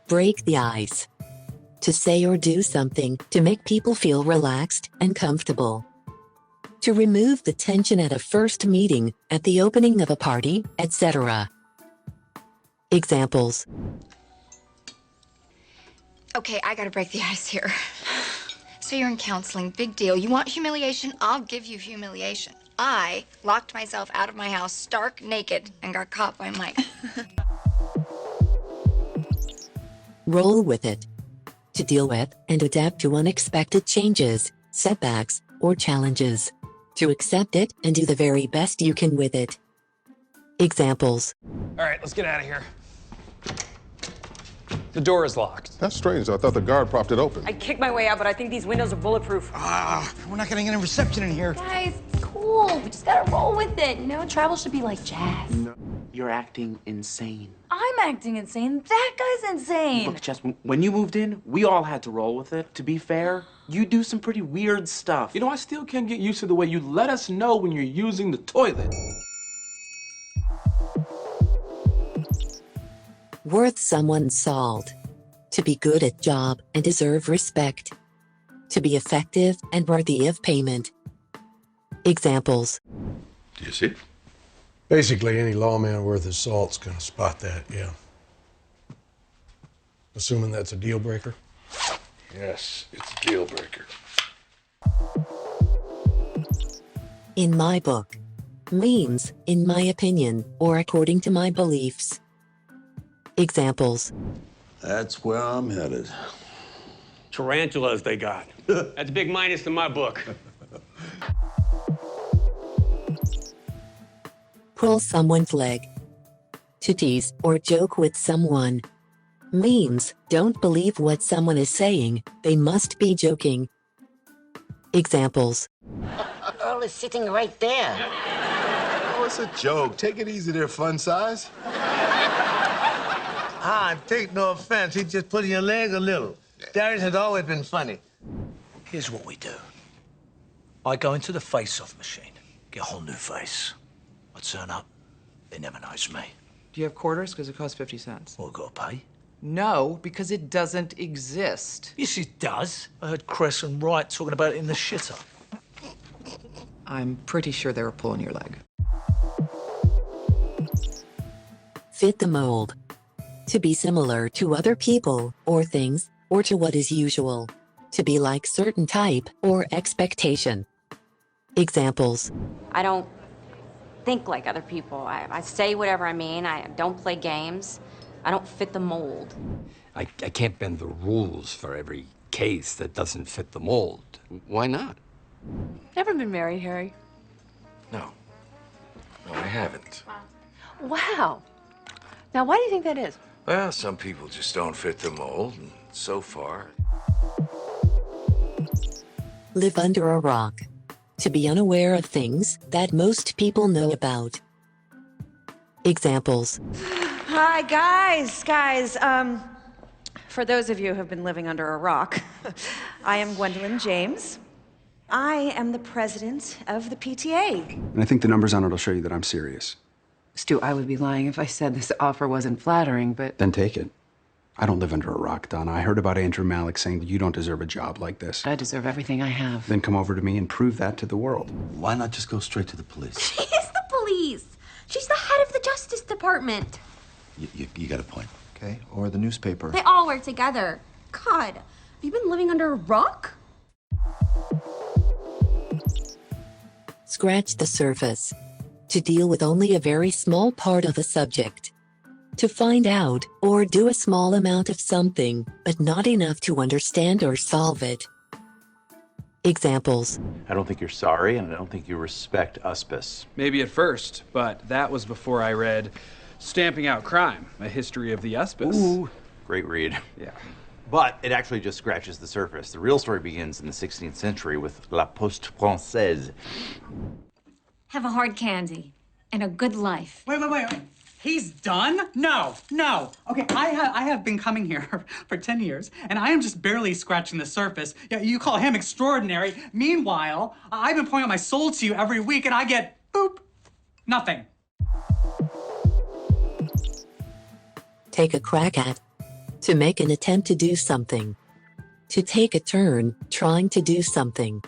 Break the ice. To say or do something to make people feel relaxed and comfortable. To remove the tension at a first meeting, at the opening of a party, etc. Examples. Okay, I gotta break the ice here. So you're in counseling, big deal. You want humiliation? I'll give you humiliation. I locked myself out of my house stark naked and got caught by Mike. Roll with it. To deal with and adapt to unexpected changes, setbacks, or challenges. To accept it and do the very best you can with it. Examples. All right, let's get out of here. The door is locked. That's strange. I thought the guard propped it open. I kicked my way out, but I think these windows are bulletproof. We're not getting any reception in here. Guys, it's cool. We just gotta roll with it. You know, travel should be like jazz. No, you're acting insane. I'm acting insane. That guy's insane. Look, Jess, when you moved in, we all had to roll with it. To be fair, you do some pretty weird stuff. You know, I still can't get used to the way you let us know when you're using the toilet. Worth someone's salt. To be good at job and deserve respect. To be effective and worthy of payment. Examples. Do you see? Basically, any lawman worth his salt's gonna spot that, yeah. Assuming that's a deal breaker? Yes, it's a deal breaker. In my book. Means, in my opinion, or according to my beliefs. Examples. That's where I'm headed. Tarantulas they got. That's a big minus in my book. Pull someone's leg. To tease or joke with someone. Means, don't believe what someone is saying, they must be joking. Examples. Earl is sitting right there. Oh, it's a joke. Take it easy there, fun size. Take no offense. He's just putting your leg a little. Darius has always been funny. Here's what we do. I go into the face-off machine, get a whole new face. I turn up, they never notice me. Do you have quarters? Because it costs 50 cents. Well, I gotta pay. No, because it doesn't exist. Yes, it does. I heard Cress and Wright talking about it in the shitter. I'm pretty sure they were pulling your leg. Fit the mold. To be similar to other people or things, or to what is usual. To be like certain type or expectation. Examples. I don't think like other people. I say whatever I mean. I don't play games. I don't fit the mold. I can't bend the rules for every case that doesn't fit the mold. Why not? Never been married, Harry. No. No, I haven't. Wow. Now, why do you think that is? Well, some people just don't fit the mold, and so far. Live under a rock. To be unaware of things that most people know about. Examples. Hi, guys. For those of you who have been living under a rock, I am Gwendolyn James. I am the president of the PTA. And I think the numbers on it will show you that I'm serious. Stu, I would be lying if I said this offer wasn't flattering, but... Then take it. I don't live under a rock, Donna. I heard about Andrew Malik saying that you don't deserve a job like this. I deserve everything I have. Then come over to me and prove that to the world. Why not just go straight to the police? She is the police. She's the head of the Justice Department. You got a point. Okay, or the newspaper. They all work together. God, have you been living under a rock? Scratch the surface. To deal with only a very small part of a subject. To find out or do a small amount of something, but not enough to understand or solve it. Examples. I don't think you're sorry, and I don't think you respect Uspis. Maybe at first, but that was before I read Stamping Out Crime, A History of the Uspis. Ooh, great read. Yeah. But it actually just scratches the surface. The real story begins in the 16th century with La Poste Française. Have a hard candy and a good life. Wait. He's done? No. Okay, I have been coming here for 10 years, and I am just barely scratching the surface. Yeah, you call him extraordinary. Meanwhile, I've been pouring out my soul to you every week, and I get, boop, nothing. Take a crack at. To make an attempt to do something. To take a turn trying to do something.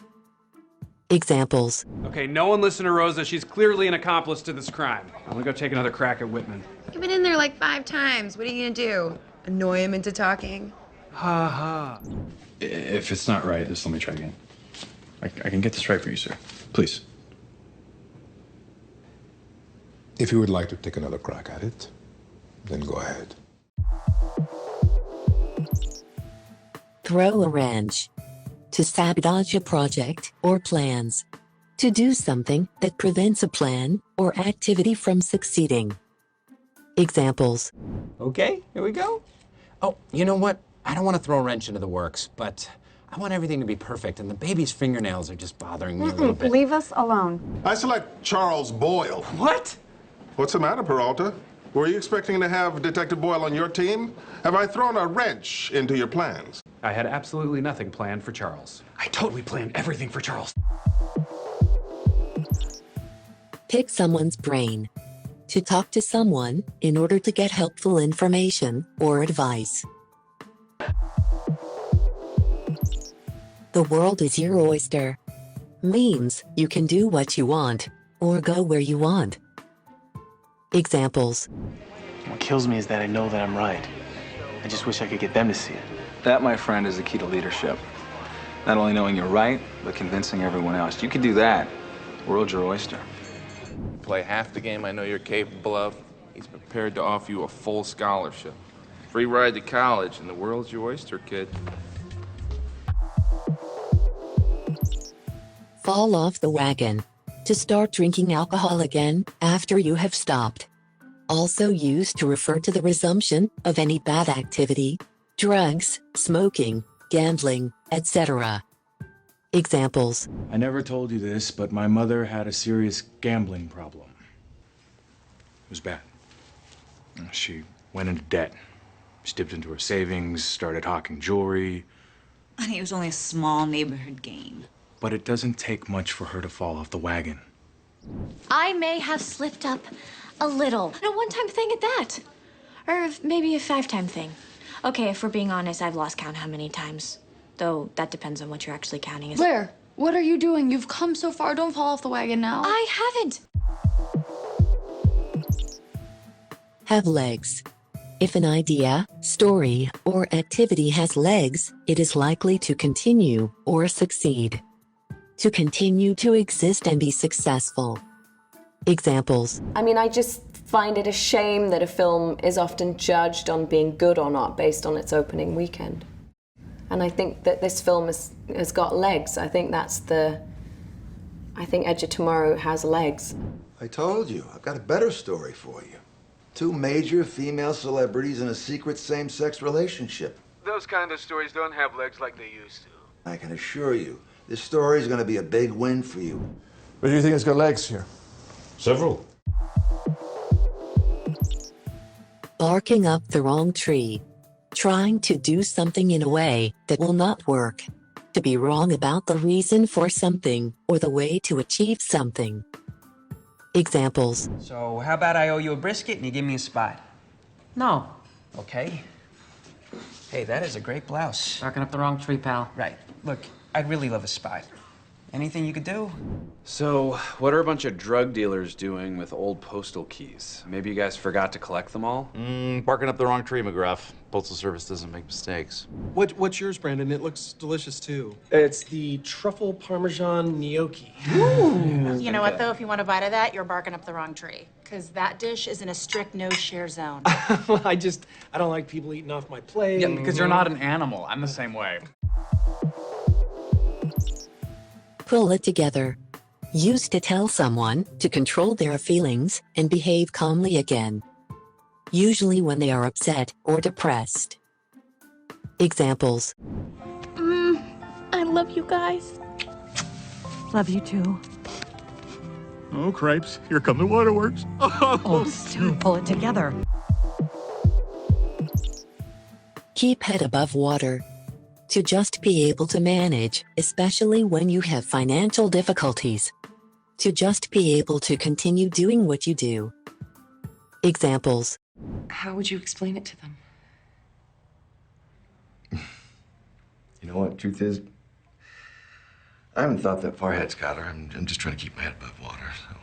Examples. Okay, no one listen to Rosa. She's clearly an accomplice to this crime. I'm gonna go take another crack at Whitman. You've been in there like 5 times. What are you gonna do? Annoy him into talking? Ha ha. If it's not right, just let me try again. I can get this right for you, sir. Please. If you would like to take another crack at it, then go ahead. Throw a wrench. To sabotage a project or plans. To do something that prevents a plan or activity from succeeding. Examples. Okay, here we go. Oh, you know what? I don't want to throw a wrench into the works, but I want everything to be perfect, and the baby's fingernails are just bothering me a little bit. Leave us alone. I select Charles Boyle. What? What's the matter, Peralta? Were you expecting to have Detective Boyle on your team? Have I thrown a wrench into your plans? I had absolutely nothing planned for Charles. I totally planned everything for Charles. Pick someone's brain. To talk to someone in order to get helpful information or advice. The world is your oyster. Means you can do what you want or go where you want. Examples. What kills me is that I know that I'm right. I just wish I could get them to see it. That, my friend, is the key to leadership. Not only knowing you're right, but convincing everyone else. You can do that. The world's your oyster. Play half the game I know you're capable of. He's prepared to offer you a full scholarship. Free ride to college, and the world's your oyster, kid. Fall off the wagon. To start drinking alcohol again after you have stopped. Also used to refer to the resumption of any bad activity, drugs, smoking, gambling, etc. Examples. I never told you this, but my mother had a serious gambling problem. It was bad. She went into debt. She dipped into her savings, started hawking jewelry. Honey, it was only a small neighborhood game. But it doesn't take much for her to fall off the wagon. I may have slipped up a little. A one-time thing at that. Or maybe a 5-time thing. Okay, if we're being honest, I've lost count how many times. Though that depends on what you're actually counting. Blair, what are you doing? You've come so far. Don't fall off the wagon now. I haven't. Have legs. If an idea, story, or activity has legs, it is likely to continue or succeed. To continue to exist and be successful. Examples. I mean, I just find it a shame that a film is often judged on being good or not based on its opening weekend. And I think that this film has got legs. I think Edge of Tomorrow has legs. I told you, I've got a better story for you. 2 major female celebrities in a secret same-sex relationship. Those kind of stories don't have legs like they used to. I can assure you, this story is going to be a big win for you. But do you think it's got legs here? Several. Barking up the wrong tree. Trying to do something in a way that will not work. To be wrong about the reason for something or the way to achieve something. Examples. So how about I owe you a brisket and you give me a spot? No. Okay. Hey, that is a great blouse. Barking up the wrong tree, pal. Right. Look, I'd really love a spot. Anything you could do? So, what are a bunch of drug dealers doing with old postal keys? Maybe you guys forgot to collect them all? Barking up the wrong tree, McGruff. Postal Service doesn't make mistakes. What's yours, Brandon? It looks delicious, too. It's the truffle parmesan gnocchi. Ooh. You know what, though? If you want a bite of that, you're barking up the wrong tree. Because that dish is in a strict no-share zone. Well, I don't like people eating off my plate. Yeah, because you're not an animal. I'm the same way. Pull it together. Used to tell someone to control their feelings and behave calmly again. Usually when they are upset or depressed. Examples. I love you guys. Love you too. Oh, cripes. Here come the waterworks. Oh, Stu, pull it together. Keep head above water. To just be able to manage, especially when you have financial difficulties. To just be able to continue doing what you do. Examples. How would you explain it to them? You know what? Truth is, I haven't thought that far ahead, Skylar. I'm just trying to keep my head above water. So.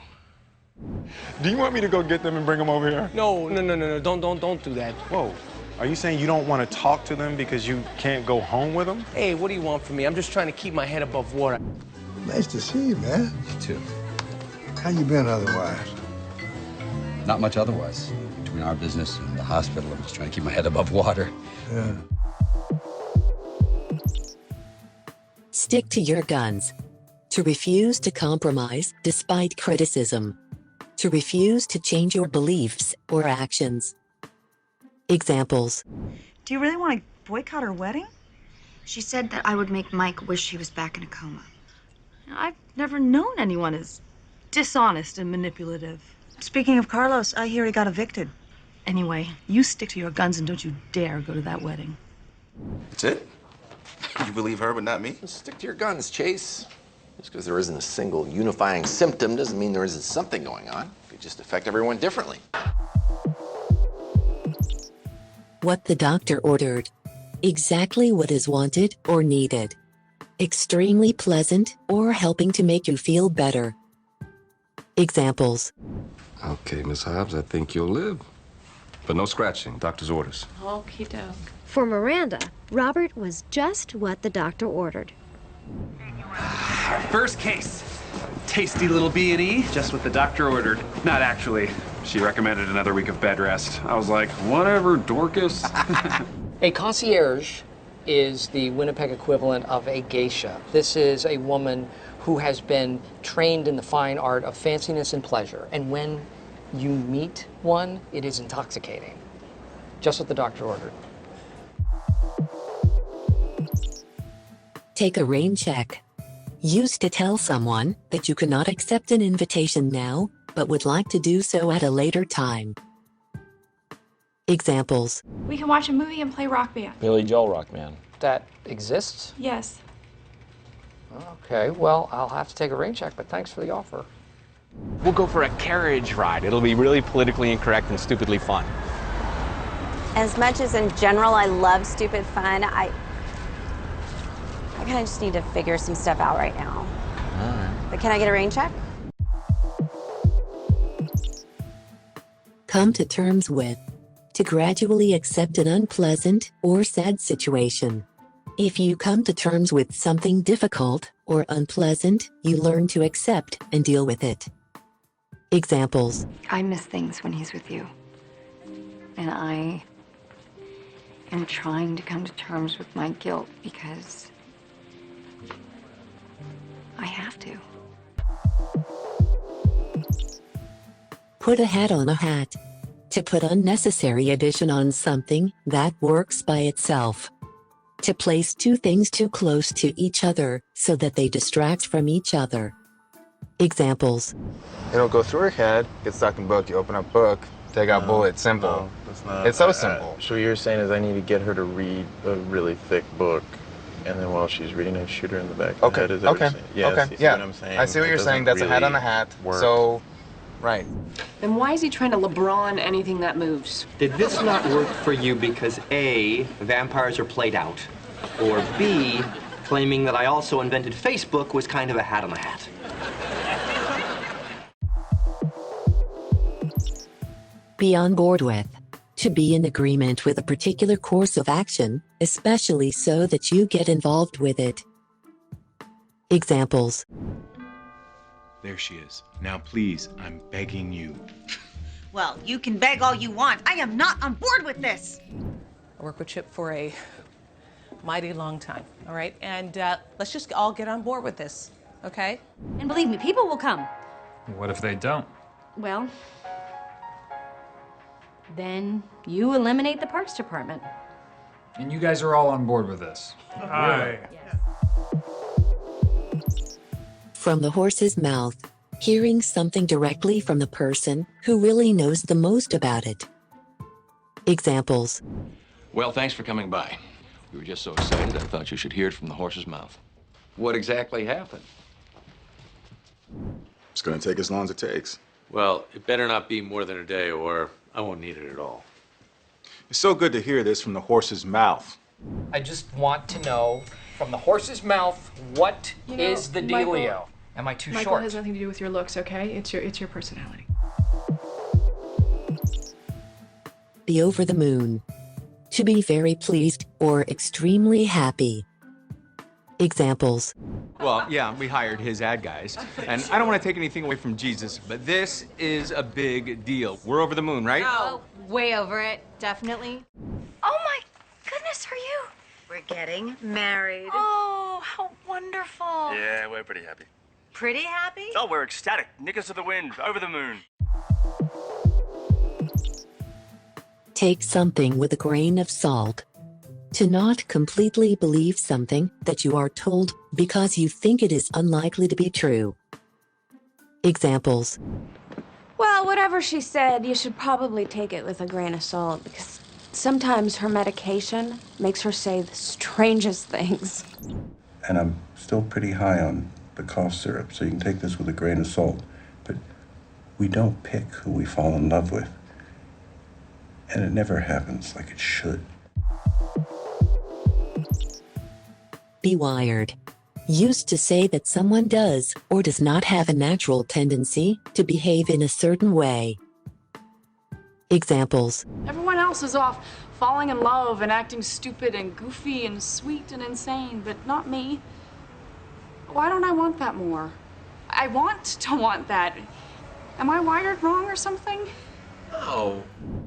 Do you want me to go get them and bring them over here? No. Don't do that. Whoa. Are you saying you don't want to talk to them because you can't go home with them? Hey, what do you want from me? I'm just trying to keep my head above water. Nice to see you, man. You too. How you been otherwise? Not much otherwise. Between our business and the hospital, I'm just trying to keep my head above water. Yeah. Stick to your guns. To refuse to compromise despite criticism. To refuse to change your beliefs or actions. Examples. Do you really want to boycott her wedding? She said that I would make Mike wish he was back in a coma. I've never known anyone as dishonest and manipulative. Speaking of Carlos, I hear he got evicted. Anyway, you stick to your guns and don't you dare go to that wedding. That's it? You believe her, but not me? Stick to your guns, Chase. Just because there isn't a single unifying symptom doesn't mean there isn't something going on. It could just affect everyone differently. What the doctor ordered. Exactly what is wanted or needed. Extremely pleasant or helping to make you feel better. Examples. Okay, Miss Hobbs, I think you'll live. But no scratching, doctor's orders. Okie doke. For Miranda, Robert was just what the doctor ordered. Our first case. Tasty little B&E, just what the doctor ordered. Not actually. She recommended another week of bed rest. I was like, whatever, Dorcas. A concierge is the Winnipeg equivalent of a geisha. This is a woman who has been trained in the fine art of fanciness and pleasure. And when you meet one, it is intoxicating. Just what the doctor ordered. Take a rain check. Used to tell someone that you cannot accept an invitation now, but would like to do so at a later time. Examples. We can watch a movie and play Rock Band. Billy Joel Rock Band. That exists? Yes. Okay, well, I'll have to take a rain check, but thanks for the offer. We'll go for a carriage ride. It'll be really politically incorrect and stupidly fun. As much as in general I love stupid fun, I kind of just need to figure some stuff out right now. All right. But can I get a rain check? Come to terms with. To gradually accept an unpleasant or sad situation. If you come to terms with something difficult or unpleasant, you learn to accept and deal with it. Examples. I miss things when he's with you. And I am trying to come to terms with my guilt because I have to. Put a hat on a hat. To put unnecessary addition on something that works by itself. To place two things too close to each other so that they distract from each other. Examples. It'll go through her head, get stuck in book, you open up book, take out bullet, simple. No, that's not, it's so simple. So what you're saying is I need to get her to read a really thick book, and then while she's reading it, shoot her in the back of the head. Is that what you're saying? Yeah, okay, see what I'm saying? I see what you're saying. That's a hat on a hat. Work. So, right. Then why is he trying to LeBron anything that moves? Did this not work for you because A, vampires are played out, or B, claiming that I also invented Facebook was kind of a hat on the hat? Be on board with. To be in agreement with a particular course of action, especially so that you get involved with it. Examples. There she is. Now please, I'm begging you. Well, you can beg all you want. I am not on board with this. I worked with Chip for a mighty long time, all right? And let's just all get on board with this, okay? And believe me, people will come. What if they don't? Well, then you eliminate the Parks Department. And you guys are all on board with this? Aye. From the horse's mouth. Hearing something directly from the person who really knows the most about it. Examples. Well, thanks for coming by. We were just so excited, I thought you should hear it from the horse's mouth. What exactly happened? It's gonna take as long as it takes. Well, it better not be more than a day or I won't need it at all. It's so good to hear this from the horse's mouth. I just want to know from the horse's mouth, what is the dealio? Michael, Am I too Michael short? has nothing to do with your looks, okay? It's your personality. Be over the moon. To be very pleased or extremely happy. Examples. Well, yeah, we hired his ad guys. And I don't want to take anything away from Jesus, but this is a big deal. We're over the moon, right? Oh, way over it, definitely. Oh my goodness, are you? We're getting married. Oh, how wonderful. Yeah, we're pretty happy. Pretty happy? Oh, we're ecstatic. Nick us to the wind, over the moon. Take something with a grain of salt. To not completely believe something that you are told because you think it is unlikely to be true. Examples. Well, whatever she said, you should probably take it with a grain of salt because sometimes her medication makes her say the strangest things. And I'm still pretty high on the cough syrup, so you can take this with a grain of salt. But we don't pick who we fall in love with. And it never happens like it should. Be wired. Used to say that someone does or does not have a natural tendency to behave in a certain way. Examples. Everyone else is off falling in love and acting stupid and goofy and sweet and insane, but not me. Why don't I want that more? I want to want that. Am I wired wrong or something? Oh.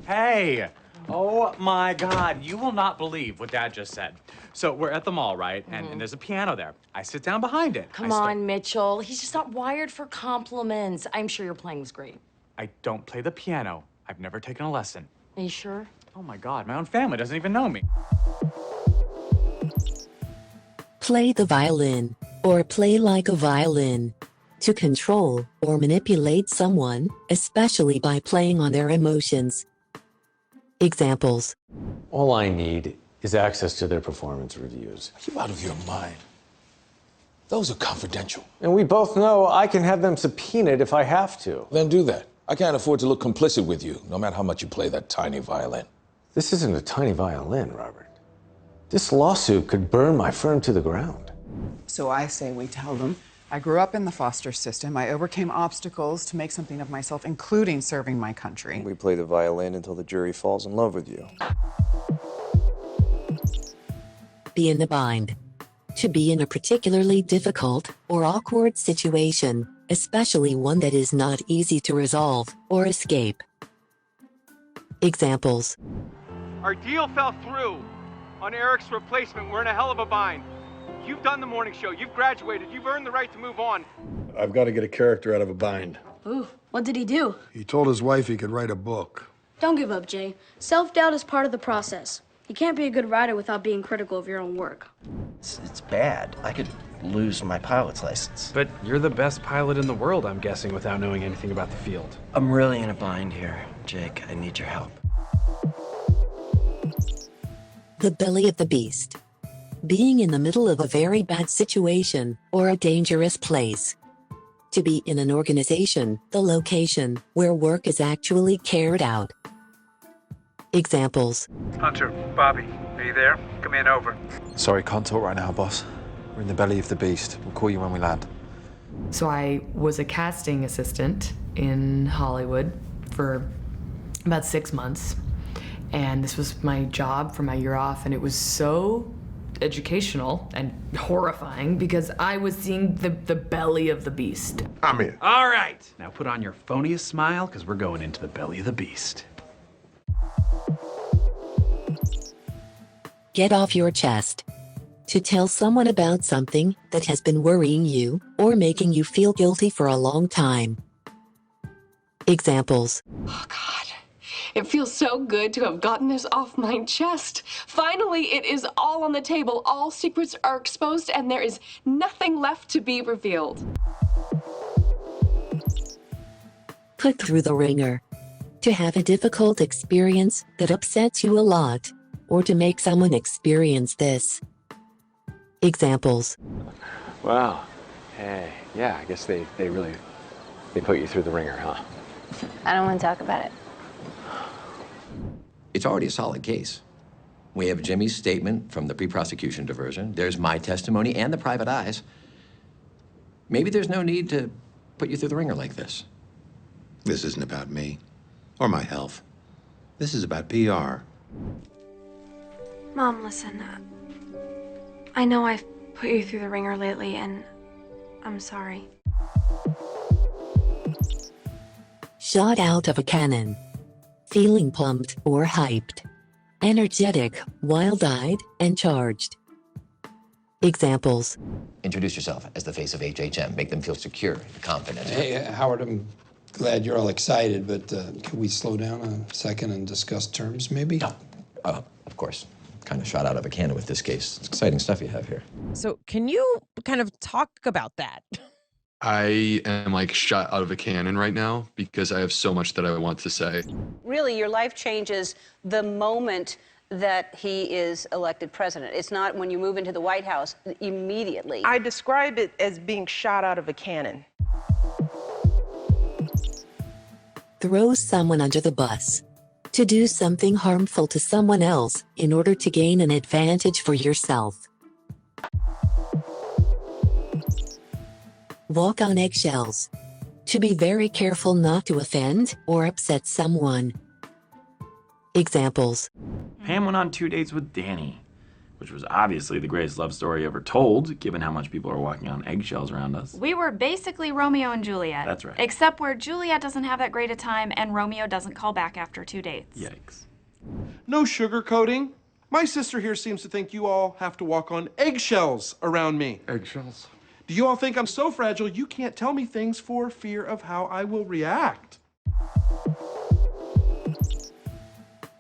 Hey! Oh my God, you will not believe what Dad just said. So we're at the mall, right? And there's a piano there. I sit down behind it. Come on, Mitchell. He's just not wired for compliments. I'm sure your playing was great. I don't play the piano. I've never taken a lesson. Are you sure? Oh my God, my own family doesn't even know me. Play the violin or play like a violin. To control or manipulate someone, especially by playing on their emotions. Examples. All I need is access to their performance reviews. Are you out of your mind? Those are confidential. And we both know I can have them subpoenaed if I have to. Then do that. I can't afford to look complicit with you, no matter how much you play that tiny violin. This isn't a tiny violin, Robert. This lawsuit could burn my firm to the ground. So I say we tell them, I grew up in the foster system. I overcame obstacles to make something of myself, including serving my country. We play the violin until the jury falls in love with you. Be in the bind. To be in a particularly difficult or awkward situation, especially one that is not easy to resolve or escape. Examples. Our deal fell through. On Eric's replacement, we're in a hell of a bind. You've done the morning show, you've graduated, you've earned the right to move on. I've got to get a character out of a bind. Ooh, what did he do? He told his wife he could write a book. Don't give up, Jay. Self-doubt is part of the process. You can't be a good writer without being critical of your own work. It's bad. I could lose my pilot's license. But you're the best pilot in the world, I'm guessing, without knowing anything about the field. I'm really in a bind here, Jake. I need your help. The belly of the beast. Being in the middle of a very bad situation or a dangerous place. To be in an organization, the location where work is actually carried out. Examples. Hunter, Bobby, are you there? Come in, over. Sorry, can't talk right now, boss. We're in the belly of the beast. We'll call you when we land. So I was a casting assistant in Hollywood for about 6 months. And this was my job for my year off, and it was so educational and horrifying because I was seeing the belly of the beast. I'm in. All right. Now put on your phoniest smile, because we're going into the belly of the beast. Get off your chest. To tell someone about something that has been worrying you or making you feel guilty for a long time. Examples. Oh, God. It feels so good to have gotten this off my chest. Finally, it is all on the table. All secrets are exposed, and there is nothing left to be revealed. Put through the ringer. To have a difficult experience that upsets you a lot, or to make someone experience this. Examples. Wow. Hey, yeah, I guess they really put you through the ringer, huh? I don't want to talk about it. It's already a solid case. We have Jimmy's statement from the pre-prosecution diversion. There's my testimony and the private eyes. Maybe there's no need to put you through the ringer like this. This isn't about me or my health. This is about PR. Mom, listen. I know I've put you through the ringer lately, and I'm sorry. Shot out of a cannon. Feeling pumped or hyped. Energetic, wild-eyed, and charged. Examples. Introduce yourself as the face of HHM. Make them feel secure and confident. Hey, Howard, I'm glad you're all excited, but can we slow down a second and discuss terms, maybe? No. Of course. Kind of shot out of a cannon with this case. It's exciting stuff you have here. So can you kind of talk about that? I am like shot out of a cannon right now because I have so much that I want to say. Really, your life changes the moment that he is elected president. It's not when you move into the White House immediately. I describe it as being shot out of a cannon. Throw someone under the bus. To do something harmful to someone else in order to gain an advantage for yourself. Walk on eggshells. To be very careful not to offend or upset someone. Examples. Pam went on 2 dates with Danny, which was obviously the greatest love story ever told, given how much people are walking on eggshells around us. We were basically Romeo and Juliet. That's right. Except where Juliet doesn't have that great a time and Romeo doesn't call back after 2 dates. Yikes. No sugarcoating. My sister here seems to think you all have to walk on eggshells around me. Eggshells? Do you all think I'm so fragile you can't tell me things for fear of how I will react?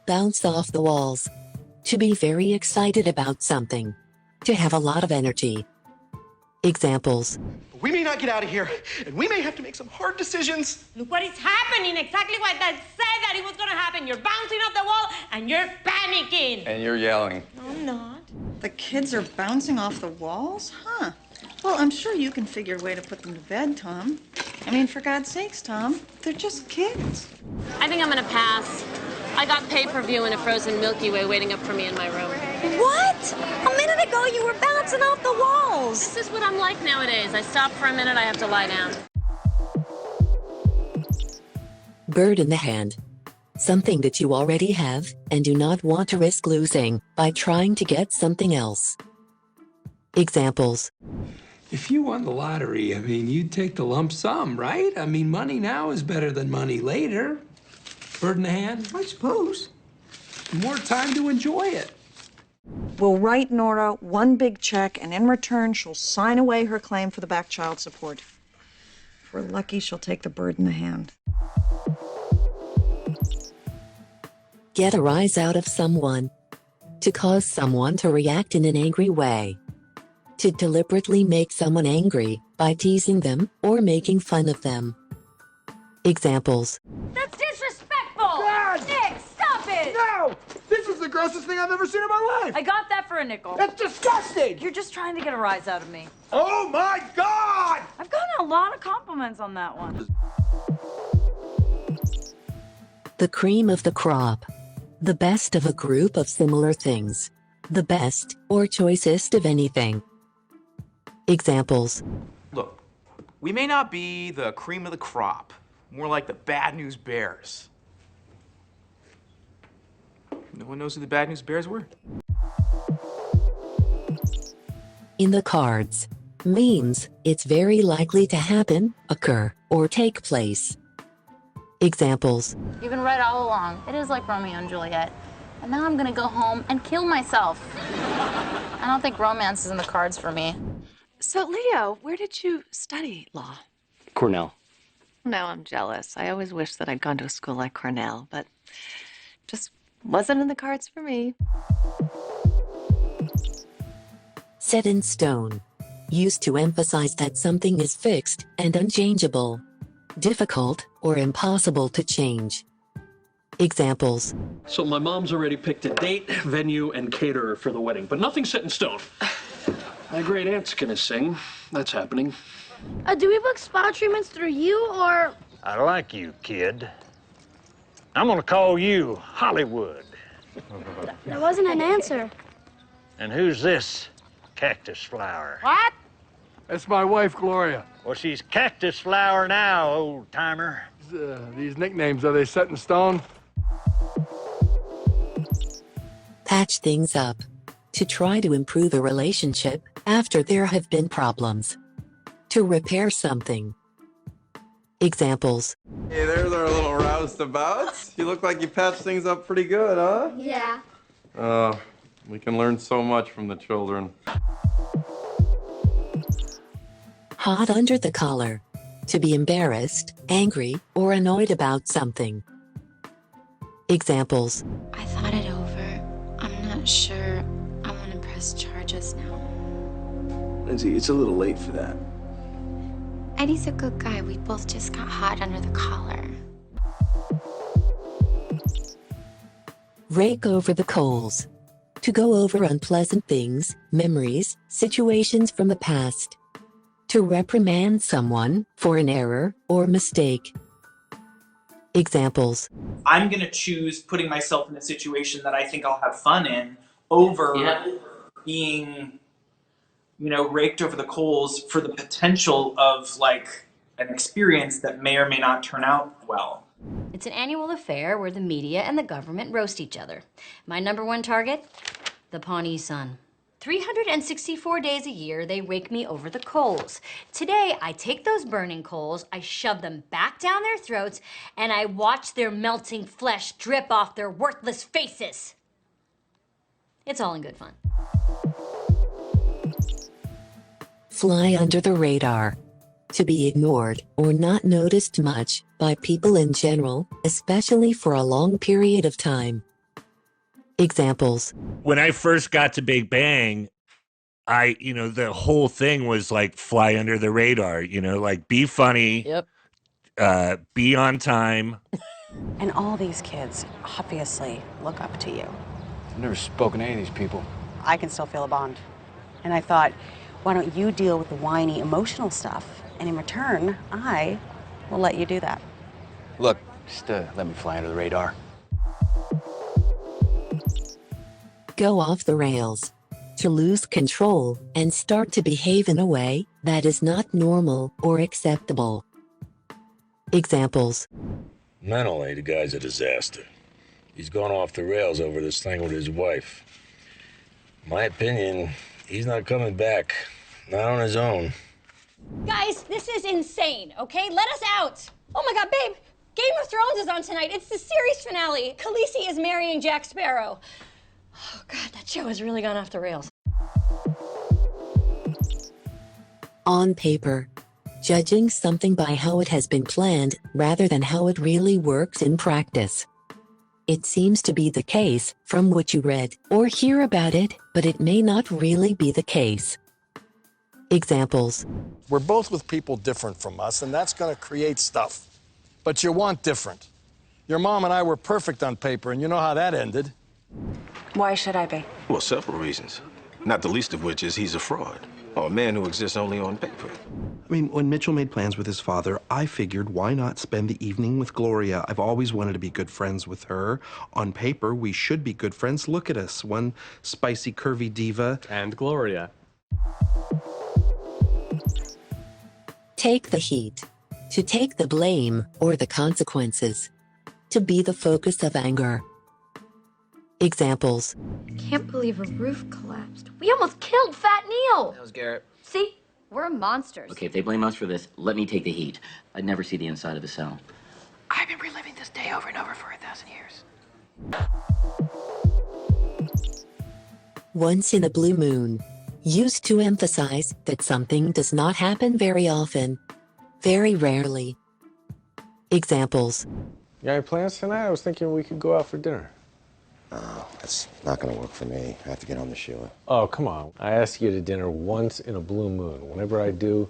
Bounce off the walls. To be very excited about something. To have a lot of energy. Examples. We may not get out of here, and we may have to make some hard decisions. Look what is happening, exactly what Dad said that it was gonna happen. You're bouncing off the wall and you're panicking. And you're yelling. No, I'm not. The kids are bouncing off the walls? Huh. Well, I'm sure you can figure a way to put them to bed, Tom. I mean, for God's sakes, Tom, they're just kids. I think I'm gonna pass. I got pay-per-view in a frozen Milky Way waiting up for me in my room. What? A minute ago you were bouncing off the walls. This is what I'm like nowadays. I stop for a minute, I have to lie down. Bird in the hand. Something that you already have and do not want to risk losing by trying to get something else. Examples. If you won the lottery, I mean, you'd take the lump sum, right? I mean, money now is better than money later. Bird in the hand? I suppose. More time to enjoy it. We'll write Nora one big check, and in return, she'll sign away her claim for the back child support. If we're lucky, she'll take the bird in the hand. Get a rise out of someone. To cause someone to react in an angry way. To deliberately make someone angry by teasing them or making fun of them. Examples. That's disrespectful! God! Nick, stop it! No! This is the grossest thing I've ever seen in my life! I got that for a nickel. That's disgusting! You're just trying to get a rise out of me. Oh my God! I've gotten a lot of compliments on that one. The cream of the crop. The best of a group of similar things. The best or choicest of anything. Examples. Look, we may not be the cream of the crop. More like the bad news bears. No one knows who the bad news bears were? In the cards. Means it's very likely to happen, occur, or take place. Examples. You've been right all along. It is like Romeo and Juliet. And now I'm gonna go home and kill myself. I don't think romance is in the cards for me. So, Leo, where did you study law? Cornell. No, I'm jealous. I always wished that I'd gone to a school like Cornell, but just wasn't in the cards for me. Set in stone. Used to emphasize that something is fixed and unchangeable. Difficult or impossible to change. Examples. So my mom's already picked a date, venue, and caterer for the wedding, but nothing's set in stone. My great aunt's gonna sing. That's happening. Do we book spa treatments through you, or? I like you, kid. I'm gonna call you Hollywood. That wasn't an answer. And who's this cactus flower? What? That's my wife, Gloria. Well, she's cactus flower now, old timer. These nicknames, are they set in stone? Patch things up. To try to improve a relationship after there have been problems. To repair something. Examples. Hey, there's our little roustabouts. You look like you patched things up pretty good, huh? Yeah. We can learn so much from the children. Hot under the collar. To be embarrassed, angry, or annoyed about something. Examples. I thought it over. I'm not sure I want to press charges now. Lindsay, it's a little late for that. Eddie's a good guy. We both just got hot under the collar. Rake over the coals. To go over unpleasant things, memories, situations from the past. To reprimand someone for an error or mistake. Examples. I'm going to choose putting myself in a situation that I think I'll have fun in over being, raked over the coals for the potential of like an experience that may or may not turn out well. It's an annual affair where the media and the government roast each other. My #1 target? The Pawnee Sun. 364 days a year, they rake me over the coals. Today, I take those burning coals, I shove them back down their throats, and I watch their melting flesh drip off their worthless faces. It's all in good fun. Fly under the radar. To be ignored or not noticed much by people in general, especially for a long period of time. Examples. When I first got to Big Bang, the whole thing was like fly under the radar, like be funny, be on time. And all these kids obviously look up to you. I've never spoken to any of these people. I can still feel a bond. And I thought, why don't you deal with the whiny, emotional stuff? And in return, I will let you do that. Look, just let me fly under the radar. Go off the rails. To lose control and start to behave in a way that is not normal or acceptable. Examples. Mentally, the guy's a disaster. He's gone off the rails over this thing with his wife. My opinion, he's not coming back. Not on his own. Guys, this is insane, okay? Let us out! Oh my god, babe! Game of Thrones is on tonight. It's the series finale. Khaleesi is marrying Jack Sparrow. Oh god, that show has really gone off the rails. On paper. Judging something by how it has been planned rather than how it really works in practice. It seems to be the case from what you read or hear about it, but it may not really be the case. Examples. We're both with people different from us, and that's going to create stuff. But you want different. Your mom and I were perfect on paper, and you know how that ended. Why should I be? Well, several reasons. Not the least of which is he's a fraud. Or a man who exists only on paper. I mean, when Mitchell made plans with his father, I figured, why not spend the evening with Gloria? I've always wanted to be good friends with her. On paper, we should be good friends. Look at us, one spicy, curvy diva. And Gloria. Take the heat. To take the blame or the consequences. To be the focus of anger. Examples. Can't believe a roof collapsed. We almost killed Fat Neil. That was Garrett. See? We're monsters. Okay, if they blame us for this, let me take the heat. I'd never see the inside of a cell. I've been reliving this day over and over for 1,000 years. Once in a blue moon. Used to emphasize that something does not happen very often. Very rarely. Examples. You got any plans tonight? I was thinking we could go out for dinner. Oh, that's not gonna work for me. I have to get home to Sheila. Oh, come on. I ask you to dinner once in a blue moon. Whenever I do,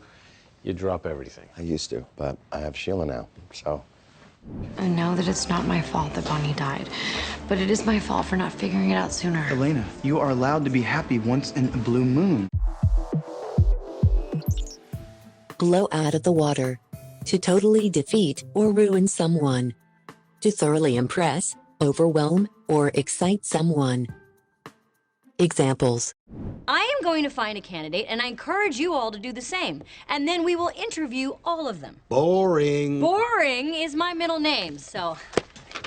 you drop everything. I used to, but I have Sheila now, so. I know that it's not my fault that Bonnie died, but it is my fault for not figuring it out sooner. Elena, you are allowed to be happy once in a blue moon. Blow out of the water. To totally defeat or ruin someone. To thoroughly impress overwhelm, or excite someone. Examples. I am going to find a candidate, and I encourage you all to do the same. And then we will interview all of them. Boring. Boring is my middle name, so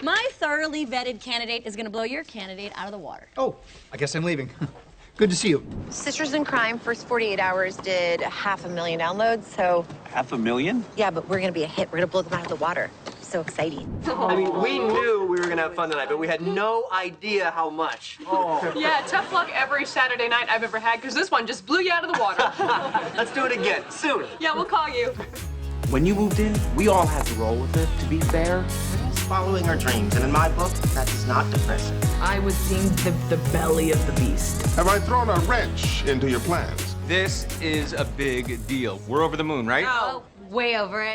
my thoroughly vetted candidate is going to blow your candidate out of the water. Oh, I guess I'm leaving. Good to see you. Sisters in Crime, first 48 hours did 500,000 downloads, so... 500,000? Yeah, but we're gonna be a hit. We're gonna blow them out of the water. So exciting. I mean, we knew we were gonna have fun tonight, but we had no idea how much. Oh. Yeah, tough luck every Saturday night I've ever had, because this one just blew you out of the water. Let's do it again, soon. Yeah, we'll call you. When you moved in, we all had to roll with it. To be fair, it's following our dreams, and in my book, that is not depressing. I was seeing the belly of the beast. Have I thrown a wrench into your plans? This is a big deal. We're over the moon, right? Oh, way over it.